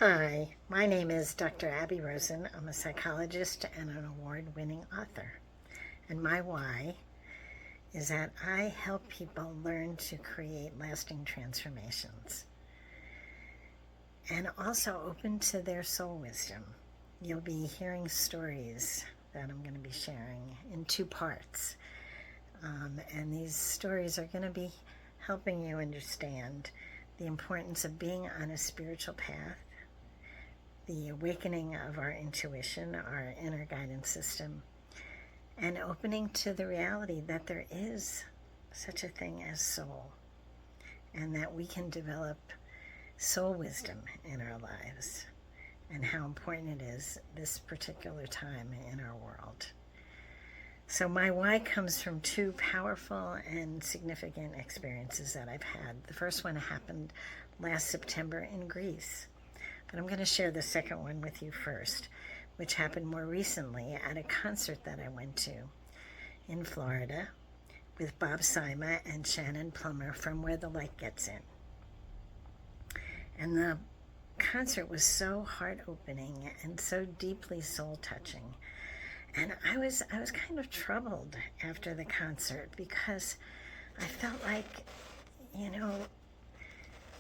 Hi, my name is Dr. Abby Rosen. I'm a psychologist and an award-winning author. And my why is that I help people learn to create lasting transformations and also open to their soul wisdom. You'll be hearing stories that I'm going to be sharing in two parts. And these stories are going to be helping you understand the importance of being on a spiritual path, the awakening of our intuition, our inner guidance system, and opening to the reality that there is such a thing as soul, and that we can develop soul wisdom in our lives, and how important it is this particular time in our world. So my why comes from two powerful and significant experiences that I've had. The first one happened last September in Greece. But I'm going to share the second one with you first, which happened more recently at a concert that I went to in Florida with Bob Sima and Shannon Plummer from Where the Light Gets In. And the concert was so heart-opening and so deeply soul-touching. And I was kind of troubled after the concert because I felt like,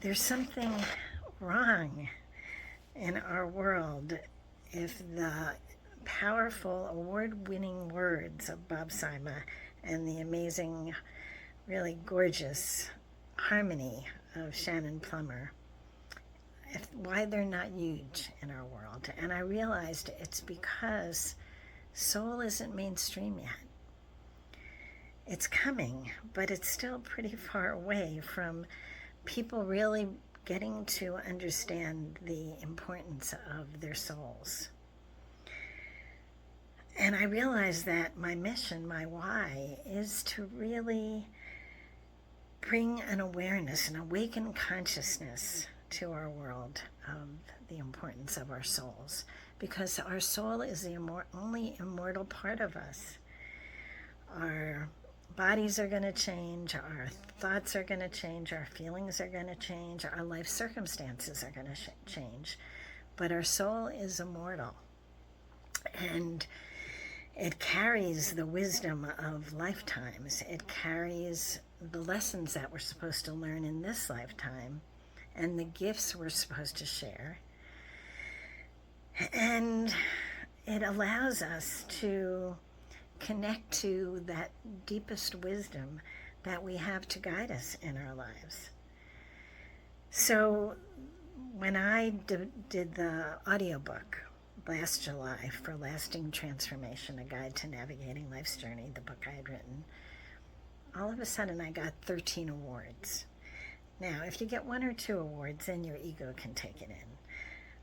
there's something wrong in our world if the powerful, award-winning words of Bob Sima and the amazing, really gorgeous harmony of Shannon Plummer, why they're not huge in our world. And I realized it's because soul isn't mainstream yet. It's coming, but it's still pretty far away from people really getting to understand the importance of their souls. And I realized that my mission, my why, is to really bring an awareness, an awakened consciousness to our world of the importance of our souls, because our soul is the only immortal part of us. Our bodies are going to change, our thoughts are going to change, our feelings are going to change, our life circumstances are going to change, but our soul is immortal, and it carries the wisdom of lifetimes. It carries the lessons that we're supposed to learn in this lifetime and the gifts we're supposed to share. And it allows us to connect to that deepest wisdom that we have to guide us in our lives. So when I did the audiobook last July for Lasting Transformation, A Guide to Navigating Life's Journey, the book I had written, all of a sudden I got 13 awards. Now, if you get one or two awards, then your ego can take it in.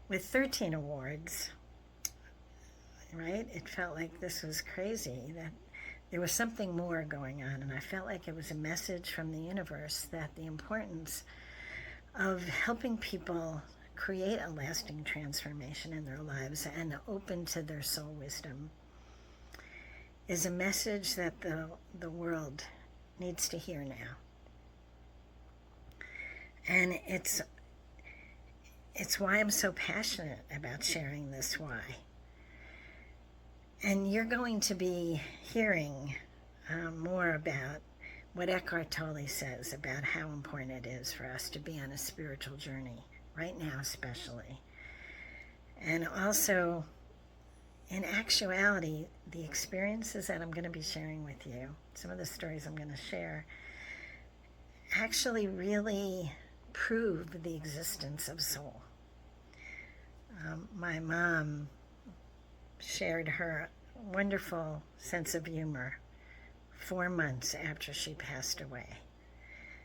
With 13 awards, right, it felt like this was crazy, that there was something more going on, and I felt like it was a message from the universe that the importance of helping people create a lasting transformation in their lives and open to their soul wisdom is a message that the world needs to hear now. And it's why I'm so passionate about sharing this why. And you're going to be hearing more about what Eckhart Tolle says about how important it is for us to be on a spiritual journey, right now especially. And also, in actuality, the experiences that I'm going to be sharing with you, some of the stories I'm going to share, actually really prove the existence of soul. My mom shared her wonderful sense of humor 4 months after she passed away.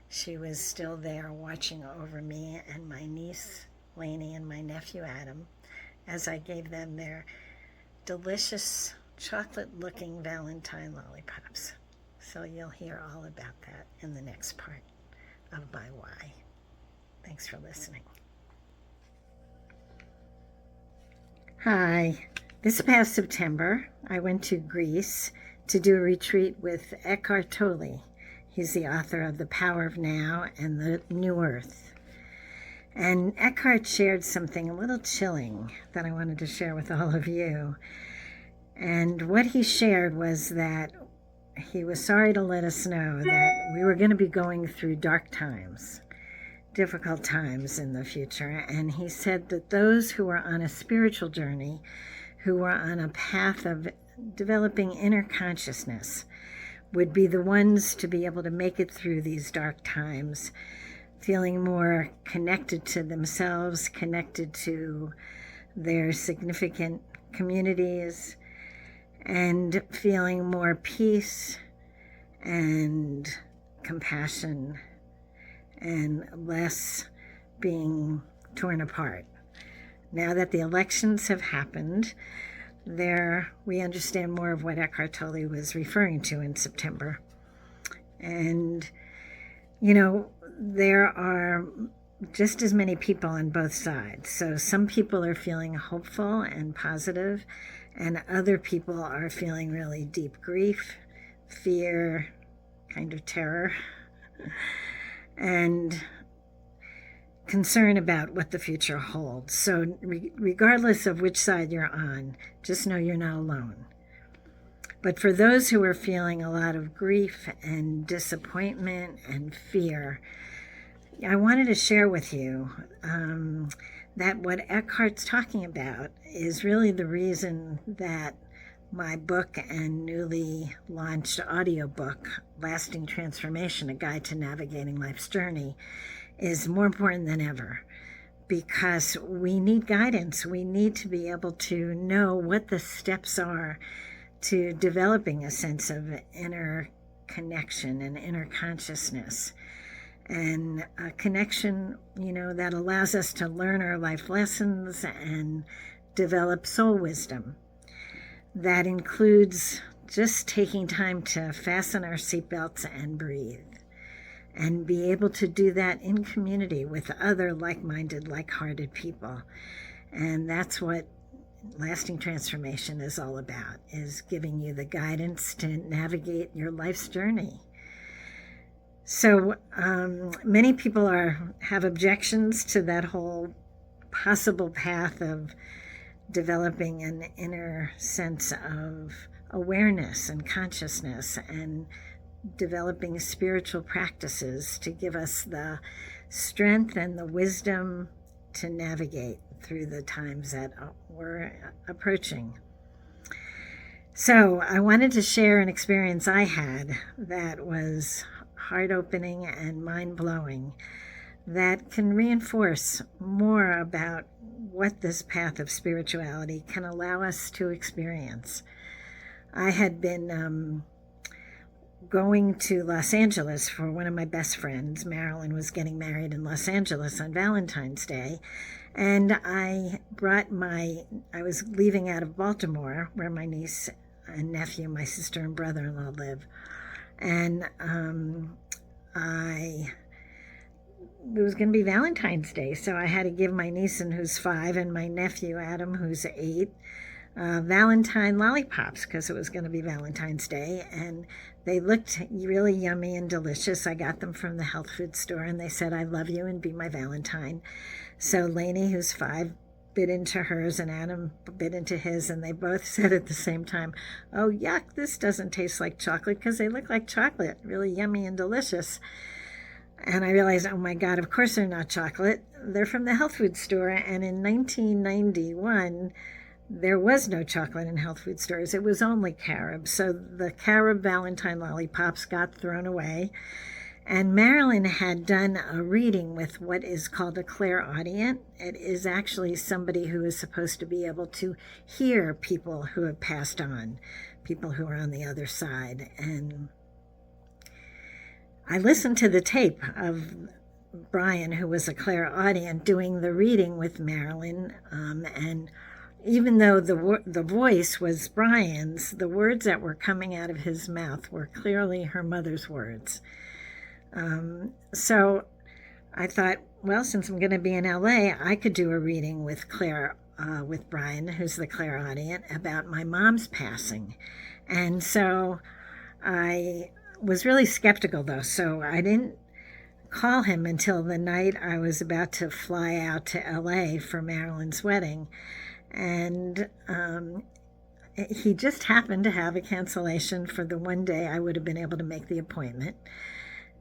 She was still there watching over me and my niece Lainey and my nephew Adam as I gave them their delicious chocolate-looking Valentine lollipops. So you'll hear all about that in the next part of my why. Thanks for listening. Hi. This past September, I went to Greece to do a retreat with Eckhart Tolle. He's the author of The Power of Now and The New Earth. And Eckhart shared something a little chilling that I wanted to share with all of you. And what he shared was that he was sorry to let us know that we were going to be going through dark times, difficult times in the future. And he said that those who were on a spiritual journey, who were on a path of developing inner consciousness, would be the ones to be able to make it through these dark times, feeling more connected to themselves, connected to their significant communities, and feeling more peace and compassion and less being torn apart. Now that the elections have happened, we understand more of what Eckhart Tolle was referring to in September. And, there are just as many people on both sides. So some people are feeling hopeful and positive, and other people are feeling really deep grief, fear, kind of terror, and concern about what the future holds. So regardless of which side you're on, just know you're not alone. But for those who are feeling a lot of grief and disappointment and fear, I wanted to share with you that what Eckhart's talking about is really the reason that my book and newly launched audiobook, Lasting Transformation, A Guide to Navigating Life's Journey, is more important than ever, because we need guidance. We need to be able to know what the steps are to developing a sense of inner connection and inner consciousness, and a connection, that allows us to learn our life lessons and develop soul wisdom. That includes just taking time to fasten our seatbelts and breathe, and be able to do that in community with other like-minded, like-hearted people. And that's what Lasting Transformation is all about, is giving you the guidance to navigate your life's journey. So many people have objections to that whole possible path of developing an inner sense of awareness and consciousness, and developing spiritual practices to give us the strength and the wisdom to navigate through the times that we're approaching. So I wanted to share an experience I had that was heart-opening and mind-blowing, that can reinforce more about what this path of spirituality can allow us to experience. I had been going to Los Angeles for one of my best friends. Marilyn was getting married in Los Angeles on Valentine's Day, and I was leaving out of Baltimore, where my niece and nephew, my sister and brother-in-law live, and it was going to be Valentine's Day, so I had to give my niece, who's 5, and my nephew, Adam, who's 8, Valentine lollipops, because it was going to be Valentine's Day, and they looked really yummy and delicious. I got them from the health food store, and they said, "I love you and be my Valentine." So Lainey, who's 5, bit into hers, and Adam bit into his, and they both said at the same time, "Oh, yuck, this doesn't taste like chocolate," because they look like chocolate, really yummy and delicious. And I realized, oh my God, of course they're not chocolate. They're from the health food store, and in 1991, there was no chocolate in health food stores. It was only carob. So the carob Valentine lollipops got thrown away. And Marilyn had done a reading with what is called a clairaudient. It is actually somebody who is supposed to be able to hear people who have passed on, people who are on the other side. And I listened to the tape of Brian, who was a clairaudient, doing the reading with Marilyn, and even though the voice was Brian's, the words that were coming out of his mouth were clearly her mother's words. So I thought, well, since I'm going to be in LA, I could do a reading with Brian, who's the clairaudient, about my mom's passing. And so I was really skeptical, though, so I didn't call him until the night I was about to fly out to LA for Marilyn's wedding. And he just happened to have a cancellation for the one day I would have been able to make the appointment.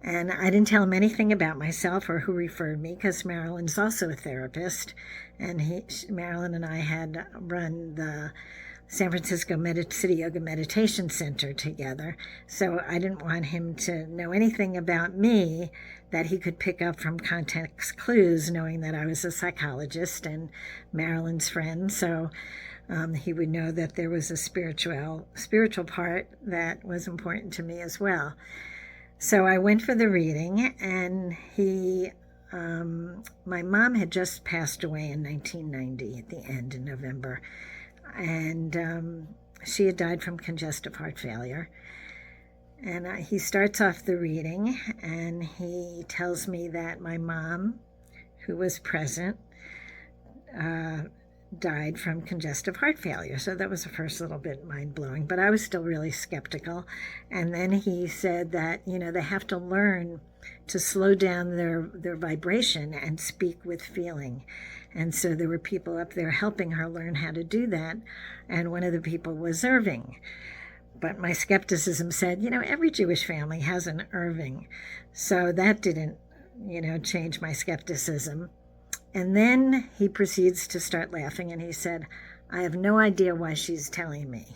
And I didn't tell him anything about myself or who referred me, because Marilyn's also a therapist. And Marilyn and I had run the San Francisco City Yoga Meditation Center together. So I didn't want him to know anything about me that he could pick up from context clues, knowing that I was a psychologist and Marilyn's friend. So he would know that there was a spiritual part that was important to me as well. So I went for the reading, and my mom had just passed away in 1990 at the end in November, and she had died from congestive heart failure. And he starts off the reading, and he tells me that my mom, who was present, died from congestive heart failure. So that was the first little bit mind-blowing, but I was still really skeptical. And then he said that, they have to learn to slow down their vibration and speak with feeling. And so there were people up there helping her learn how to do that. And one of the people was Irving. But my skepticism said, every Jewish family has an Irving. So that didn't, change my skepticism. And then he proceeds to start laughing, and he said, I have no idea why she's telling me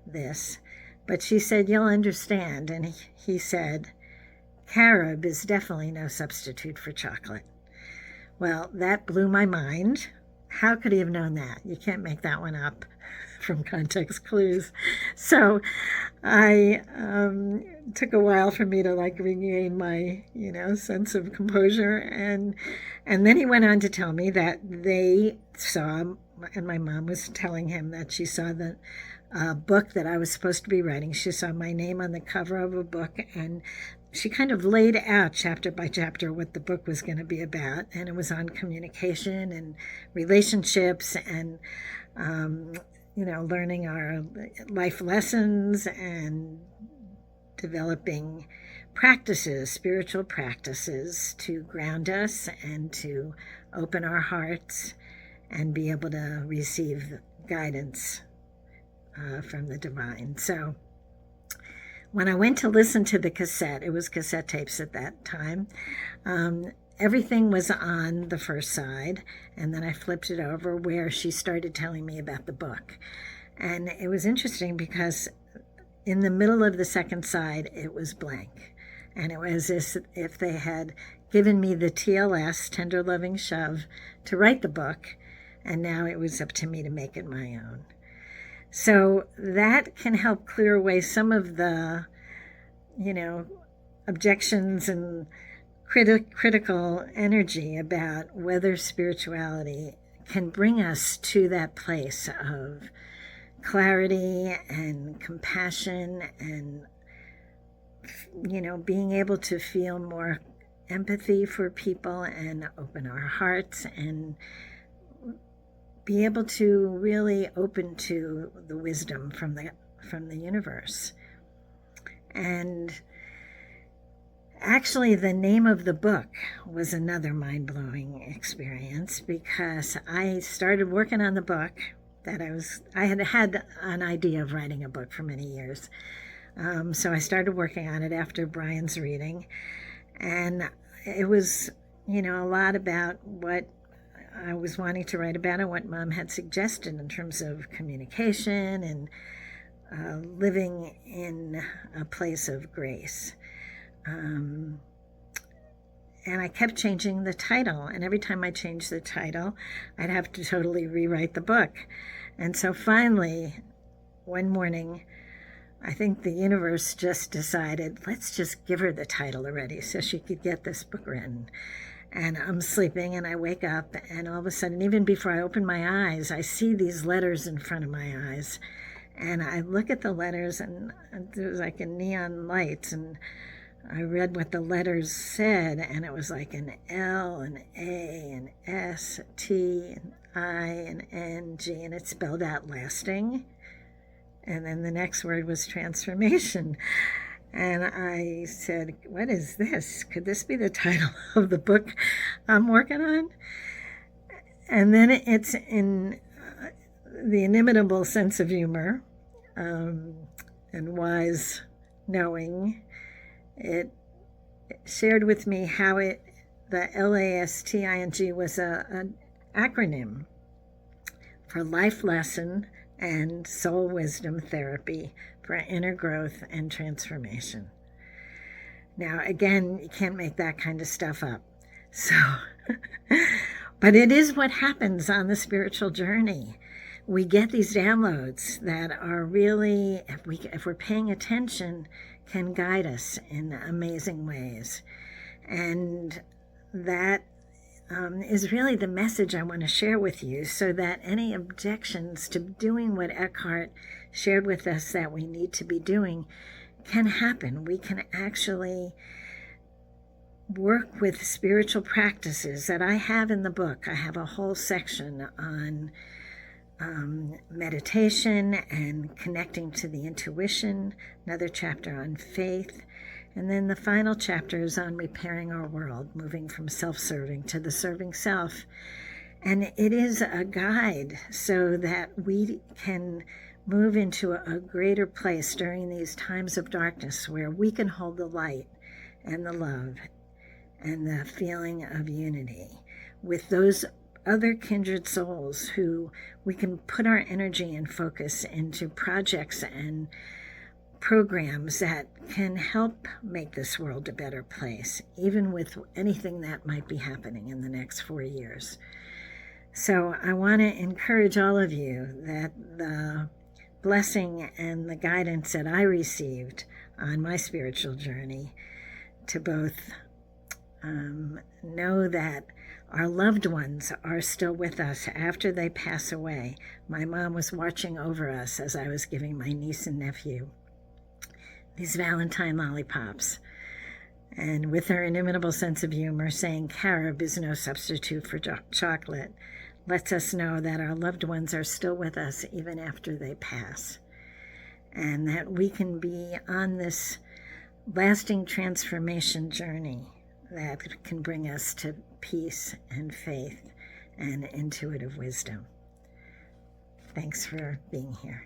this, but she said, you'll understand. And he said, carob is definitely no substitute for chocolate. Well, that blew my mind. How could he have known that? You can't make that one up from context clues. So I took a while for me to regain my, sense of composure. And then he went on to tell me that they saw, and my mom was telling him that she saw the book that I was supposed to be writing. She saw my name on the cover of a book, and she kind of laid out chapter by chapter what the book was going to be about. And it was on communication and relationships and, learning our life lessons and developing practices, spiritual practices to ground us and to open our hearts and be able to receive guidance from the divine. So when I went to listen to the cassette, it was cassette tapes at that time, everything was on the first side, and then I flipped it over where she started telling me about the book. And it was interesting because in the middle of the second side, it was blank. And it was as if they had given me the TLS, Tender Loving Shove, to write the book, and now it was up to me to make it my own. So that can help clear away some of the, objections and critical energy about whether spirituality can bring us to that place of clarity and compassion and, being able to feel more empathy for people and open our hearts and be able to really open to the wisdom from the universe. And actually, the name of the book was another mind-blowing experience, because I started working on the book that I had an idea of writing a book for many years. So I started working on it after Brian's reading, and it was, a lot about what I was wanting to write about and what Mom had suggested in terms of communication and living in a place of grace. And I kept changing the title, and every time I changed the title, I'd have to totally rewrite the book. And so finally, one morning, I think the universe just decided, let's just give her the title already so she could get this book written. And I'm sleeping, and I wake up, and all of a sudden, even before I open my eyes, I see these letters in front of my eyes. And I look at the letters, and there was like a neon light, and I read what the letters said, and it was like an L, an A, an S, a T, an I, an N, G, and it spelled out lasting. And then the next word was transformation. And I said, what is this? Could this be the title of the book I'm working on? And then it's in the inimitable sense of humor and wise knowing. It shared with me how the LASTING was an acronym for Life Lesson and Soul Wisdom Therapy for Inner Growth and Transformation. Now, again, you can't make that kind of stuff up. So, but it is what happens on the spiritual journey. We get these downloads that are really, if we're paying attention, can guide us in amazing ways. And that is really the message I want to share with you, so that any objections to doing what Eckhart shared with us that we need to be doing can happen. We can actually work with spiritual practices that I have in the book. I have a whole section on meditation and connecting to the intuition, another chapter on faith, and then the final chapter is on repairing our world, moving from self-serving to the serving self. And it is a guide so that we can move into a greater place during these times of darkness where we can hold the light and the love and the feeling of unity with those other kindred souls who we can put our energy and focus into projects and programs that can help make this world a better place, even with anything that might be happening in the next 4 years. So I want to encourage all of you that the blessing and the guidance that I received on my spiritual journey to both know that our loved ones are still with us after they pass away. My mom was watching over us as I was giving my niece and nephew these Valentine lollipops. And with her inimitable sense of humor, saying carob is no substitute for chocolate, lets us know that our loved ones are still with us even after they pass. And that we can be on this lasting transformation journey that can bring us to peace and faith and intuitive wisdom. Thanks for being here.